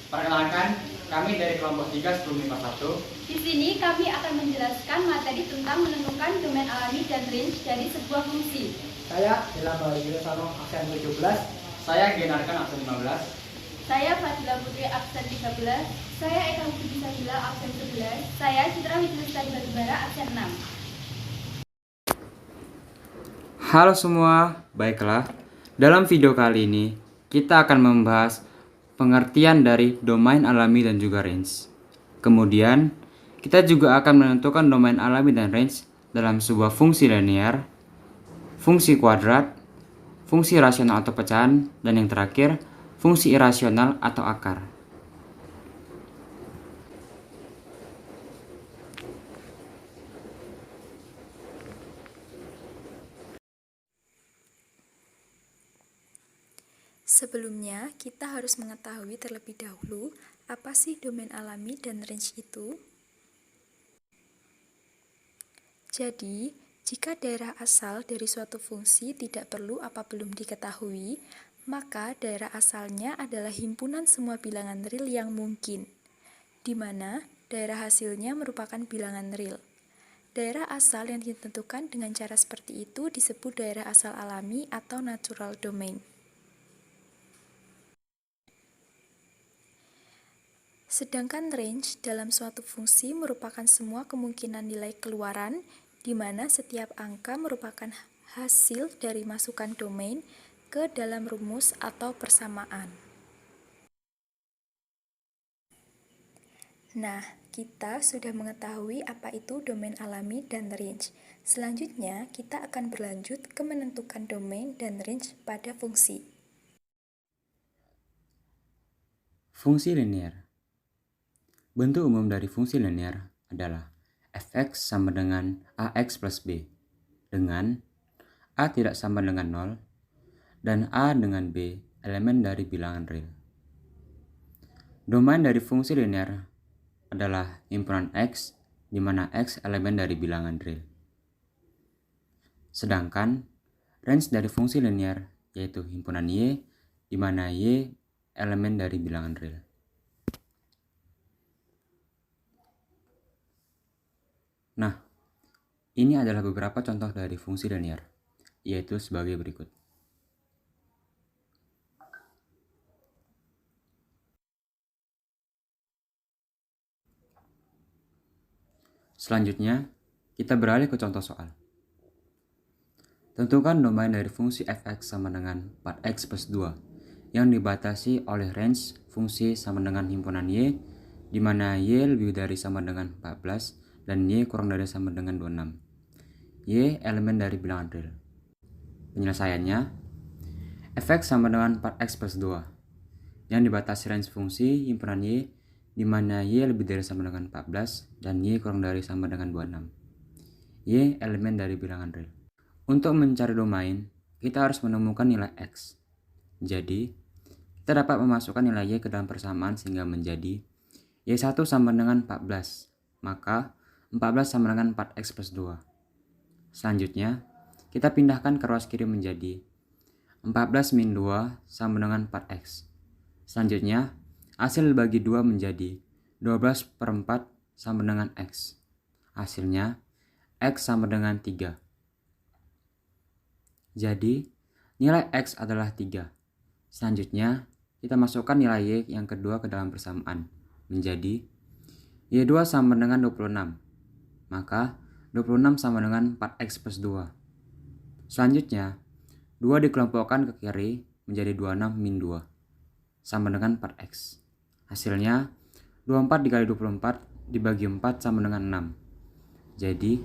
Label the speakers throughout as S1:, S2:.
S1: Perkenalkan, kami dari kelompok 3 sebelum IPA 1.
S2: Di sini kami akan menjelaskan materi tentang menentukan domain alami dan range dari sebuah fungsi.
S3: Saya Dila Bayu Sarong absen 17.
S1: Saya Genarkan absen 15.
S2: Saya Fadila Putri absen 13. Saya Eka Putri Sabila absen 11. Saya Citra Wijlestari Batubara absen 6.
S4: Halo semua, baiklah. Dalam video kali ini, kita akan membahas pengertian dari domain alami dan juga range. Kemudian, kita juga akan menentukan domain alami dan range dalam sebuah fungsi linear, fungsi kuadrat, fungsi rasional atau pecahan, dan yang terakhir, fungsi irasional atau akar.
S5: Sebelumnya, kita harus mengetahui terlebih dahulu apa sih domain alami dan range itu. Jadi, jika daerah asal dari suatu fungsi tidak perlu apa belum diketahui, maka daerah asalnya adalah himpunan semua bilangan real yang mungkin, di mana daerah hasilnya merupakan bilangan real. Daerah asal yang ditentukan dengan cara seperti itu disebut daerah asal alami atau natural domain. Sedangkan range dalam suatu fungsi merupakan semua kemungkinan nilai keluaran, di mana setiap angka merupakan hasil dari masukan domain ke dalam rumus atau persamaan. Nah, kita sudah mengetahui apa itu domain alami dan range. Selanjutnya, kita akan berlanjut ke menentukan domain dan range pada fungsi.
S4: Fungsi linear. Bentuk umum dari fungsi linear adalah f(x) sama dengan ax plus b, dengan a tidak sama dengan 0, dan a dengan b elemen dari bilangan real. Domain dari fungsi linear adalah himpunan x, di mana x elemen dari bilangan real. Sedangkan range dari fungsi linear yaitu himpunan y, di mana y elemen dari bilangan real. Nah, ini adalah beberapa contoh dari fungsi linear, yaitu sebagai berikut. Selanjutnya, kita beralih ke contoh soal. Tentukan domain dari fungsi f(x) sama dengan 4x plus 2, yang dibatasi oleh range fungsi sama dengan himpunan y, di mana y lebih dari sama dengan 14, dan y kurang dari sama dengan 26. Y elemen dari bilangan real. Penyelesaiannya, f(x) sama dengan 4x plus 2, yang dibatasi range fungsi himpunan y, di mana y lebih dari sama dengan 14, dan y kurang dari sama dengan 26. Y elemen dari bilangan real. Untuk mencari domain, kita harus menemukan nilai x. Jadi, kita dapat memasukkan nilai y ke dalam persamaan sehingga menjadi y1 sama dengan 14, maka 14 sama dengan 4x plus 2. Selanjutnya, kita pindahkan ke ruas kiri menjadi 14 min 2 sama dengan 4x. Selanjutnya, hasil bagi 2 menjadi 12 per 4 sama dengan x. Hasilnya, x sama dengan 3. Jadi, nilai x adalah 3. Selanjutnya, kita masukkan nilai y yang kedua ke dalam persamaan, menjadi y2 sama dengan 26. Maka, 26 sama dengan 4x plus 2. Selanjutnya, 2 dikelompokkan ke kiri menjadi 26 min 2, sama dengan 4x. Hasilnya, 24 dikali 24 dibagi 4 sama dengan 6. Jadi,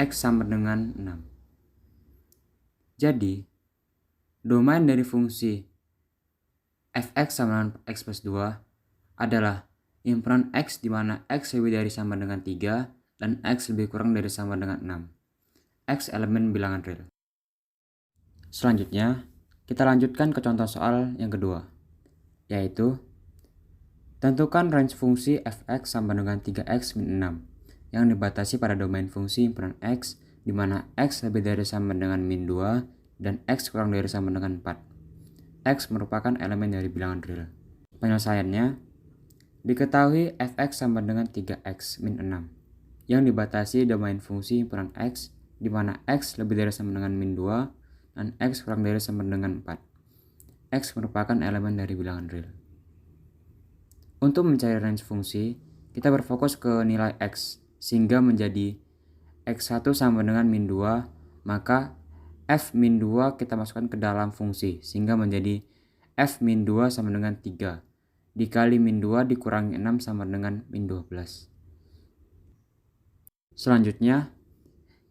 S4: x sama dengan 6. Jadi, domain dari fungsi f(x) sama dengan x plus 2 adalah himpunan x di mana x lebih dari sama dengan 3 dan x lebih kurang dari sama dengan 6. X elemen bilangan real. Selanjutnya, kita lanjutkan ke contoh soal yang kedua, yaitu tentukan range fungsi f(x) sama dengan 3x min 6, yang dibatasi pada domain fungsi himpunan x, di mana x lebih dari sama dengan min 2 dan x kurang dari sama dengan 4. X merupakan elemen dari bilangan real. Penyelesaiannya, Diketahui fx sama dengan 3x min 6, yang dibatasi domain fungsi himpunan x, di mana x lebih dari sama dengan min 2, dan x kurang dari sama dengan 4. X merupakan elemen dari bilangan real. Untuk mencari range fungsi, kita berfokus ke nilai x, sehingga menjadi x1 sama dengan min 2, maka f min 2 kita masukkan ke dalam fungsi, sehingga menjadi f min 2 sama dengan 3, dikali min 2 dikurangi 6 sama dengan min 12. Selanjutnya,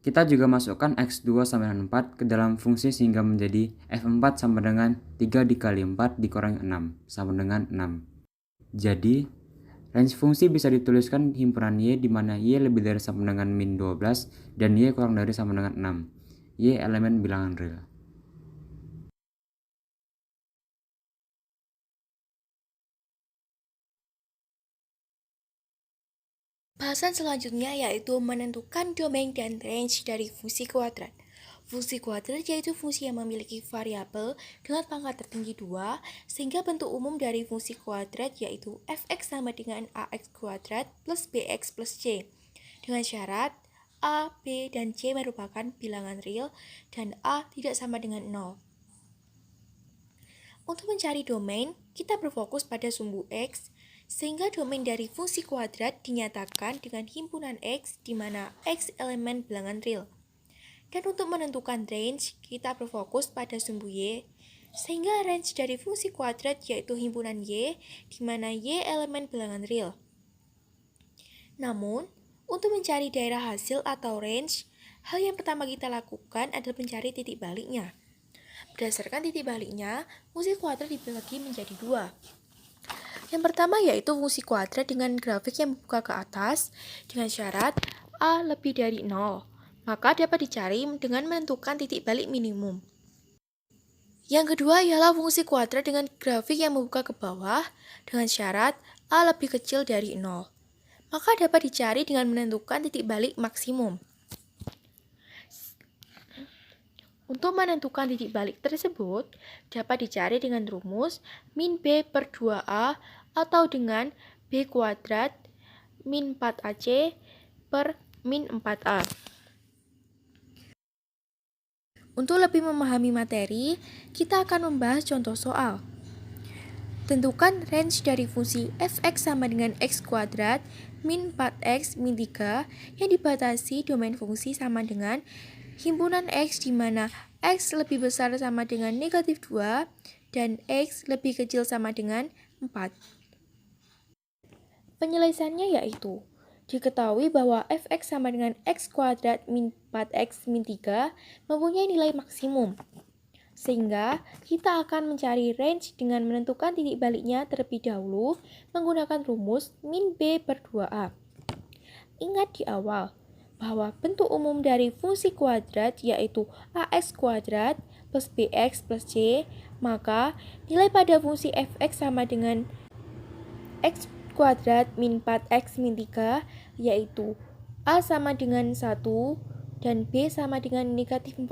S4: kita juga masukkan x2 sama dengan 4 ke dalam fungsi sehingga menjadi f4 sama dengan 3 dikali 4 dikurangi 6 sama dengan 6. Jadi, range fungsi bisa dituliskan himpunan y di mana y lebih dari sama dengan min 12 dan y kurang dari sama dengan 6. Y elemen bilangan real.
S5: Bahasan selanjutnya yaitu menentukan domain dan range dari fungsi kuadrat. Fungsi kuadrat yaitu fungsi yang memiliki variabel dengan pangkat tertinggi 2, sehingga bentuk umum dari fungsi kuadrat yaitu fx sama dengan ax kuadrat plus bx plus c, dengan syarat a, b, dan c merupakan bilangan real dan a tidak sama dengan 0. Untuk mencari domain, kita berfokus pada sumbu x, sehingga domain dari fungsi kuadrat dinyatakan dengan himpunan x di mana x elemen bilangan real. Dan untuk menentukan range, kita berfokus pada sumbu y, sehingga range dari fungsi kuadrat yaitu himpunan y di mana y elemen bilangan real. Namun, untuk mencari daerah hasil atau range, hal yang pertama kita lakukan adalah mencari titik baliknya. Berdasarkan titik baliknya, fungsi kuadrat dibagi menjadi 2. Yang pertama yaitu fungsi kuadrat dengan grafik yang membuka ke atas dengan syarat a lebih dari 0, maka dapat dicari dengan menentukan titik balik minimum. Yang kedua ialah fungsi kuadrat dengan grafik yang membuka ke bawah dengan syarat a lebih kecil dari 0, maka dapat dicari dengan menentukan titik balik maksimum. Untuk menentukan titik balik tersebut, dapat dicari dengan rumus min b per 2a atau dengan b kuadrat min 4ac per min 4a. Untuk lebih memahami materi, kita akan membahas contoh soal. Tentukan range dari fungsi fx sama dengan x kuadrat min 4x min 3 yang dibatasi domain fungsi sama dengan himpunan x di mana x lebih besar sama dengan negatif 2 dan x lebih kecil sama dengan 4. Penyelesaiannya yaitu, diketahui bahwa fx sama dengan x kuadrat min 4x min 3 mempunyai nilai maksimum. Sehingga kita akan mencari range dengan menentukan titik baliknya terlebih dahulu menggunakan rumus min b per 2a. Ingat di awal bahwa bentuk umum dari fungsi kuadrat yaitu ax kuadrat plus bx plus c, maka nilai pada fungsi fx sama dengan x kuadrat min 4x min 3 yaitu a sama dengan 1 dan b sama dengan negatif 4.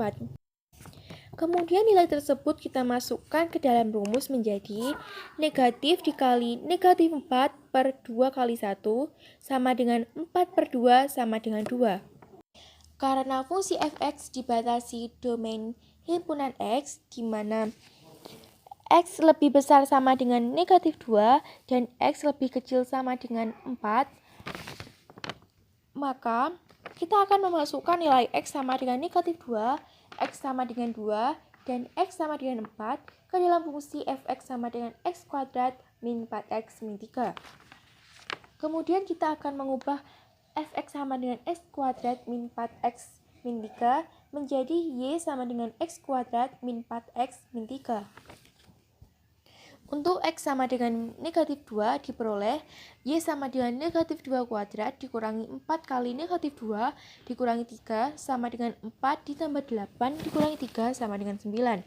S5: Kemudian nilai tersebut kita masukkan ke dalam rumus menjadi negatif dikali negatif 4 per 2 kali 1 sama dengan 4 per 2 sama dengan 2. Karena fungsi fx dibatasi domain himpunan x di mana x lebih besar sama dengan negatif 2 dan x lebih kecil sama dengan 4, maka kita akan memasukkan nilai x sama dengan negatif 2, x sama dengan 2, dan x sama dengan 4 ke dalam fungsi fx sama dengan x kuadrat min 4x min 3. Kemudian kita akan mengubah fx sama dengan x kuadrat min 4x min 3 menjadi y sama dengan x kuadrat min 4x min 3. Untuk x sama dengan negatif 2 diperoleh y sama dengan negatif 2 kuadrat dikurangi 4 kali negatif 2 dikurangi 3 sama dengan 4 ditambah 8 dikurangi 3 sama dengan 9.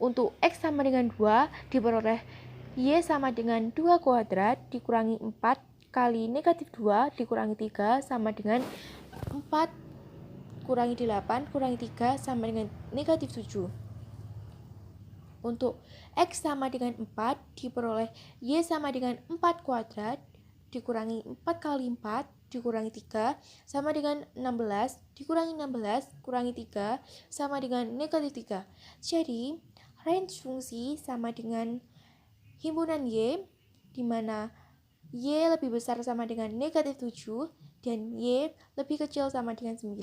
S5: Untuk x sama dengan 2 diperoleh y sama dengan 2 kuadrat dikurangi 4 kali negatif 2 dikurangi 3 sama dengan 4 kurangi 8 kurangi 3 sama dengan negatif 7.
S6: Untuk X sama dengan 4 diperoleh Y sama dengan 4 kuadrat dikurangi 4 kali 4 dikurangi 3 sama dengan 16 dikurangi 16 kurangi 3 sama dengan negatif 3. Jadi range fungsi sama dengan himpunan Y di mana Y lebih besar sama dengan negatif 7 dan Y lebih kecil sama dengan 9.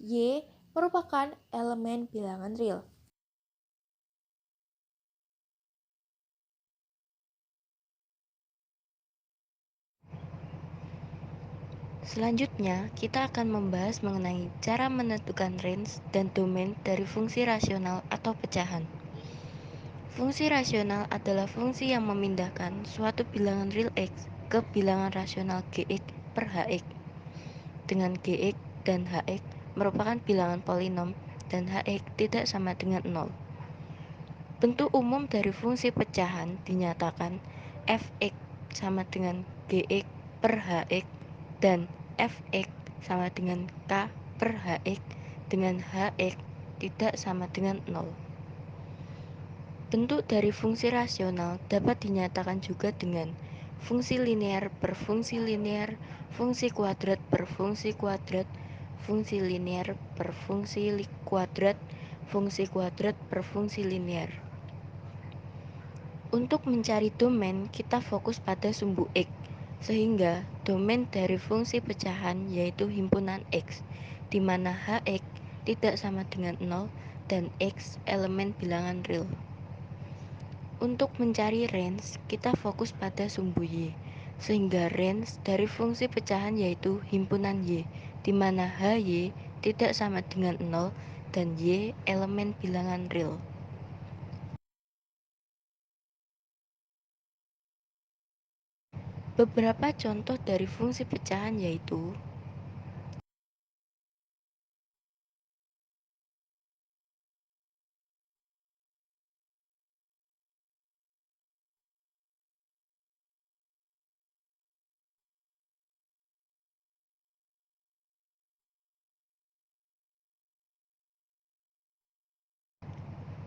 S6: Y merupakan elemen bilangan real.
S7: Selanjutnya, kita akan membahas mengenai cara menentukan range dan domain dari fungsi rasional atau pecahan. Fungsi rasional adalah fungsi yang memindahkan suatu bilangan real X ke bilangan rasional Gx per Hx, dengan Gx dan Hx merupakan bilangan polinom dan Hx tidak sama dengan 0. Bentuk umum dari fungsi pecahan dinyatakan Fx sama dengan Gx per Hx dan Fx sama dengan K per Hx dengan Hx tidak sama dengan 0. Bentuk dari fungsi rasional dapat dinyatakan juga dengan fungsi linear per fungsi linear, fungsi kuadrat per fungsi kuadrat, fungsi linear per fungsi kuadrat, fungsi kuadrat per fungsi linear. Untuk mencari domain, kita fokus pada sumbu X, sehingga domain dari fungsi pecahan yaitu himpunan X, di mana Hx tidak sama dengan 0 dan X elemen bilangan real. Untuk mencari range, kita fokus pada sumbu Y, sehingga range dari fungsi pecahan yaitu himpunan Y, di mana Hy tidak sama dengan 0 dan Y elemen bilangan real. Beberapa contoh dari fungsi pecahan yaitu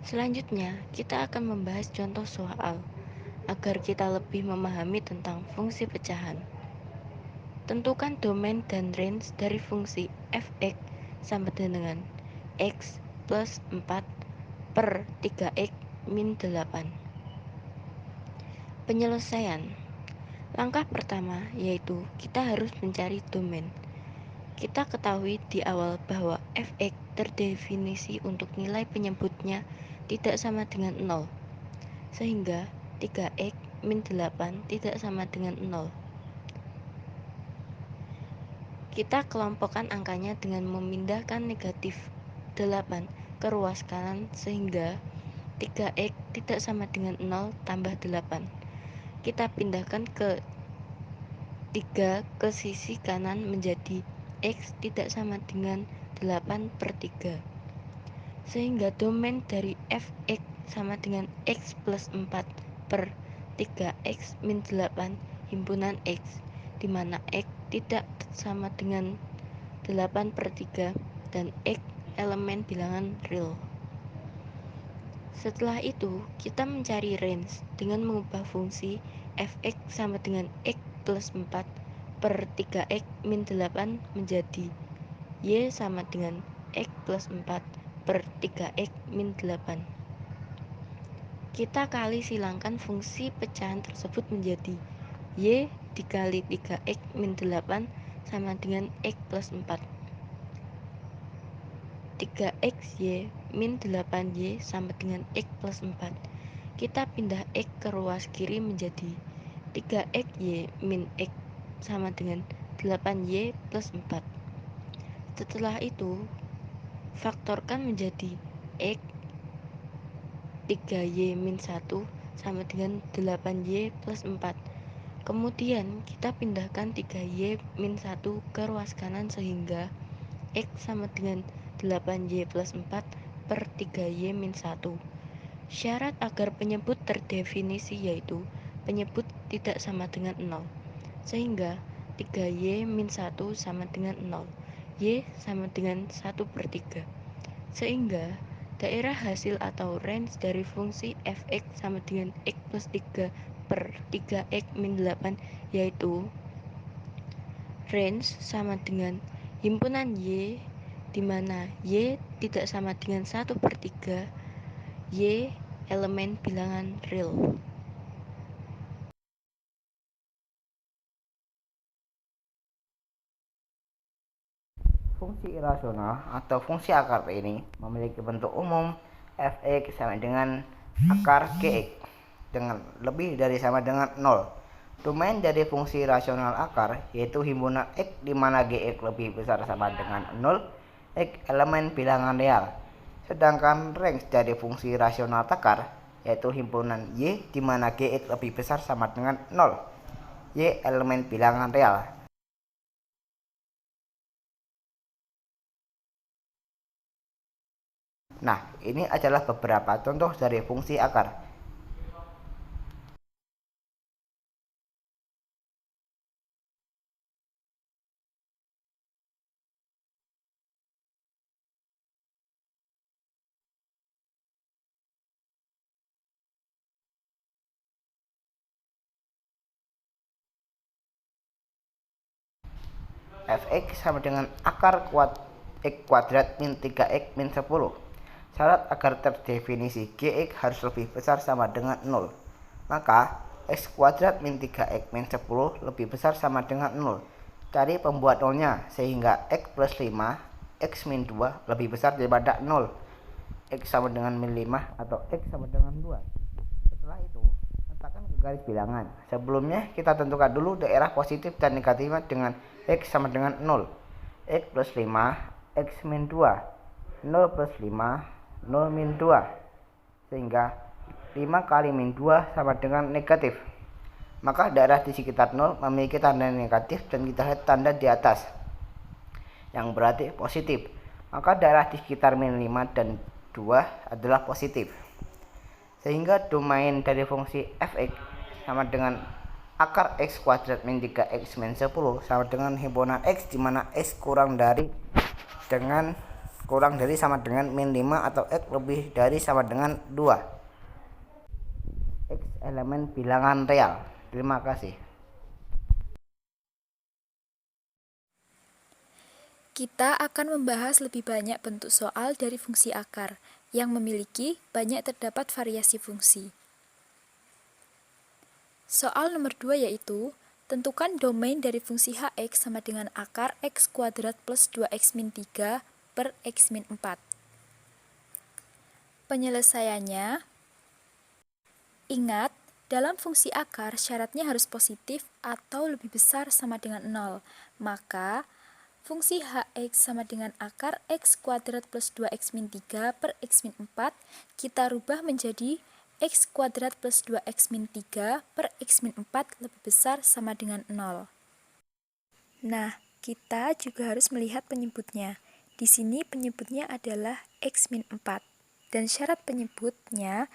S7: Selanjutnya, kita akan membahas contoh soal agar kita lebih memahami tentang fungsi pecahan. Tentukan domain dan range dari fungsi fx sama dengan x plus 4 per 3x min 8. Penyelesaian. Langkah pertama yaitu kita harus mencari domain. Kita ketahui di awal bahwa fx terdefinisi untuk nilai penyebutnya tidak sama dengan 0, sehingga 3x min 8 tidak sama dengan 0. Kita kelompokkan angkanya dengan memindahkan negatif 8 ke ruas kanan sehingga 3x tidak sama dengan 0 tambah 8. Kita pindahkan ke 3 ke sisi kanan menjadi x tidak sama dengan 8 per 3. Sehingga domain dari fx sama dengan x plus 4 per 3x min 8 himpunan x, di mana x tidak sama dengan 8 per 3 dan x elemen bilangan real. Setelah itu, kita mencari range dengan mengubah fungsi fx sama dengan x plus 4 per 3x min 8 menjadi y sama dengan x plus 4 per 3x min 8. Kita kali silangkan fungsi pecahan tersebut menjadi y dikali 3x min 8 sama dengan x plus 4. 3xy min 8y sama dengan x plus 4. Kita pindah x ke ruas kiri menjadi 3xy min x sama dengan 8y plus 4. Setelah itu, faktorkan menjadi x 3y min 1 sama dengan 8y plus 4. Kemudian kita pindahkan 3y min 1 ke ruas kanan sehingga x sama dengan 8y plus 4 per 3y min 1. Syarat agar penyebut terdefinisi yaitu penyebut tidak sama dengan 0, sehingga 3y min 1 sama dengan 0, y sama dengan 1 per 3. Sehingga Daerah hasil atau range dari fungsi fx sama dengan x plus 3 per 3x min 8, yaitu range sama dengan himpunan Y, di mana Y tidak sama dengan 1/3 Y elemen bilangan real.
S8: Fungsi irasional atau fungsi akar ini memiliki bentuk umum fx sama dengan akar gx dengan lebih dari sama dengan 0. Domain dari fungsi rasional akar yaitu himpunan x di mana gx lebih besar sama dengan 0, x elemen bilangan real. Sedangkan range dari fungsi rasional takar yaitu himpunan y di mana gx lebih besar sama dengan 0, y elemen bilangan real. Nah, ini adalah beberapa contoh dari fungsi akar. Fx sama dengan akar x kuadrat min 3x min 10. Syarat agar terdefinisi gx harus lebih besar sama dengan 0. Maka x kuadrat min 3x min 10 lebih besar sama dengan 0. Cari pembuat nolnya sehingga x plus 5, x min 2 lebih besar daripada 0. X sama dengan min 5 atau x sama dengan 2. Setelah itu, letakkan ke garis bilangan. Sebelumnya kita tentukan dulu daerah positif dan negatifnya dengan x sama dengan 0. X plus 5, x min 2. 0 plus 5, 0 min 2, sehingga 5 kali min 2 sama dengan negatif. Maka daerah di sekitar 0 memiliki tanda negatif dan kita lihat tanda di atas yang berarti positif. Maka daerah di sekitar min 5 dan 2 adalah positif. Sehingga domain dari fungsi fx sama dengan akar x kuadrat min 3x min 10 sama dengan himpunan x di mana x kurang dari sama dengan min 5 atau x lebih dari sama dengan 2. X elemen bilangan real. Terima kasih.
S5: Kita akan membahas lebih banyak bentuk soal dari fungsi akar yang memiliki banyak terdapat variasi fungsi. Soal nomor 2 yaitu, tentukan domain dari fungsi hx sama dengan akar x kuadrat plus 2x min 3 per x min 4. Penyelesaiannya, ingat, dalam fungsi akar syaratnya harus positif atau lebih besar sama dengan 0. Maka, fungsi hx sama dengan akar x kuadrat plus 2x min 3 per x min 4 kita rubah menjadi x kuadrat plus 2x min 3 per x min 4 lebih besar sama dengan 0. Nah, kita juga harus melihat penyebutnya. Di sini penyebutnya adalah x min 4 dan syarat penyebutnya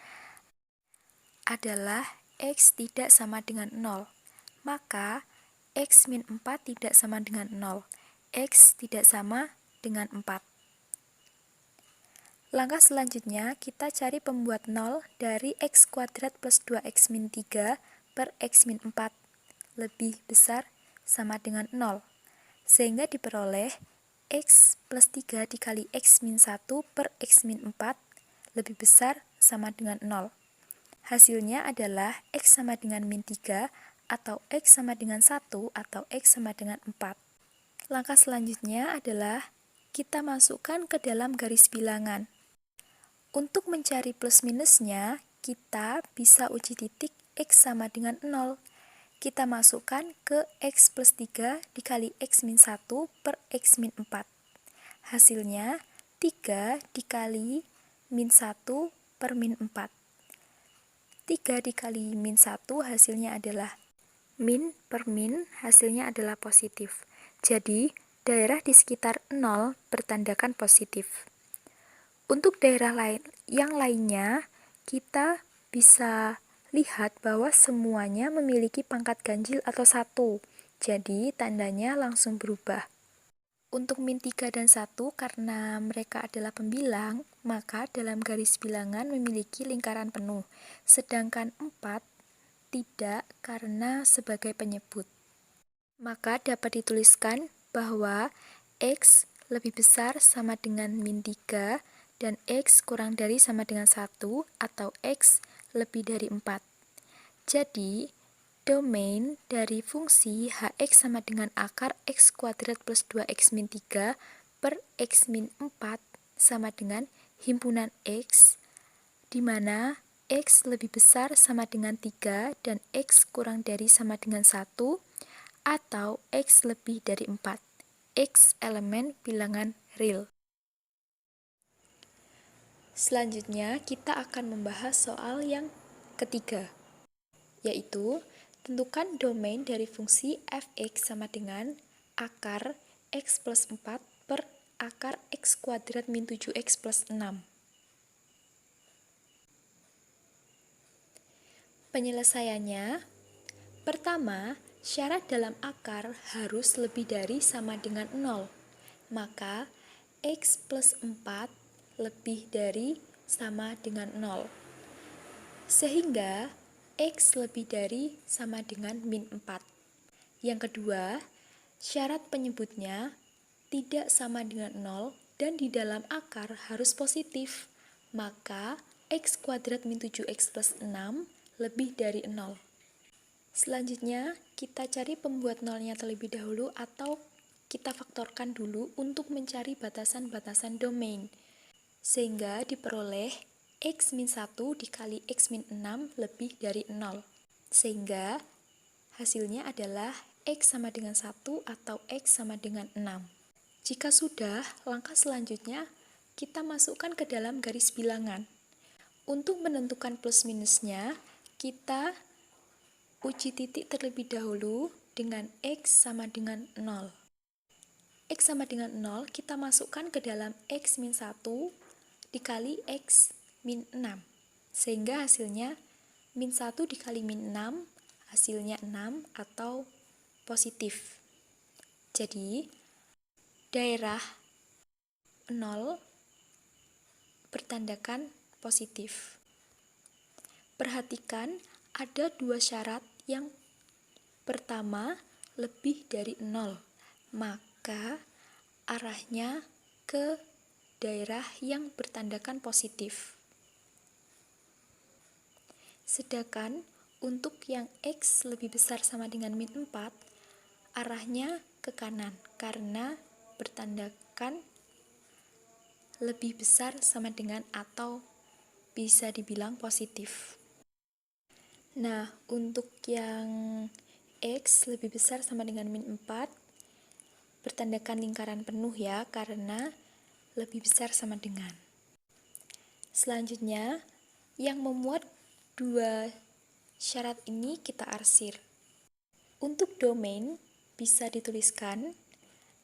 S5: adalah x tidak sama dengan 0. Maka x min 4 tidak sama dengan 0. X tidak sama dengan 4. Langkah selanjutnya kita cari pembuat 0 dari x kuadrat plus 2x min 3 per x min 4 lebih besar sama dengan 0. Sehingga diperoleh x plus 3 dikali x min 1 per x min 4 lebih besar sama dengan 0. Hasilnya adalah x sama dengan min 3 atau x sama dengan 1 atau x sama dengan 4. Langkah selanjutnya adalah kita masukkan ke dalam garis bilangan. Untuk mencari plus minusnya, kita bisa uji titik x sama dengan 0. Kita masukkan ke x plus 3 dikali x min 1 per x min 4. Hasilnya 3 dikali min 1 per min 4. 3 dikali min 1 hasilnya adalah min per min, hasilnya adalah positif. Jadi, daerah di sekitar 0 bertandakan positif. Untuk daerah yang lainnya, kita bisa lihat bahwa semuanya memiliki pangkat ganjil atau 1. Jadi, tandanya langsung berubah. Untuk min 3 dan 1 karena mereka adalah pembilang, maka dalam garis bilangan memiliki lingkaran penuh, sedangkan 4 tidak karena sebagai penyebut. Maka dapat dituliskan bahwa X lebih besar sama dengan min 3 dan X kurang dari sama dengan 1 atau X lebih dari 4. Jadi, domain dari fungsi hx sama dengan akar x kuadrat plus 2x min 3 per x min 4 sama dengan himpunan x, di mana x lebih besar sama dengan 3 dan x kurang dari sama dengan 1, atau x lebih dari 4, x elemen bilangan real. Selanjutnya, kita akan membahas soal yang ketiga, yaitu tentukan domain dari fungsi fx sama dengan akar x plus 4 per akar x kuadrat min 7x plus 6. Penyelesaiannya, pertama, syarat dalam akar harus lebih dari sama dengan 0, maka x plus 4 lebih dari sama dengan 0, sehingga X lebih dari sama dengan min 4. Yang kedua, syarat penyebutnya tidak sama dengan 0 dan di dalam akar harus positif, maka X kuadrat min 7X plus 6 lebih dari 0. Selanjutnya, kita cari pembuat nolnya terlebih dahulu atau kita faktorkan dulu untuk mencari batasan-batasan domain, sehingga diperoleh X min 1 dikali X min 6 lebih dari 0, sehingga hasilnya adalah X sama dengan 1 atau X sama dengan 6. Jika sudah, langkah selanjutnya kita masukkan ke dalam garis bilangan. Untuk menentukan plus minusnya, kita uji titik terlebih dahulu dengan X sama dengan 0. X sama dengan 0 kita masukkan ke dalam X min 1 dikali X min 6, sehingga hasilnya min 1 dikali min 6 hasilnya 6 atau positif. Jadi daerah 0 bertandakan positif. Perhatikan ada dua syarat. Yang pertama lebih dari 0, maka arahnya ke daerah yang bertandakan positif. Sedangkan untuk yang X lebih besar sama dengan min 4, arahnya ke kanan karena bertandakan lebih besar sama dengan atau bisa dibilang positif. Nah, untuk yang X lebih besar sama dengan min 4, bertandakan lingkaran penuh ya, karena lebih besar sama dengan. Selanjutnya, yang memuat dua syarat ini kita arsir. Untuk domain bisa dituliskan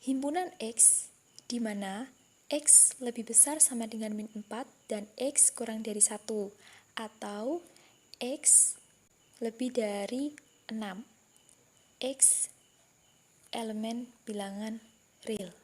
S5: himpunan X di mana X lebih besar sama dengan min 4 dan X kurang dari 1 atau X lebih dari 6, X elemen bilangan real.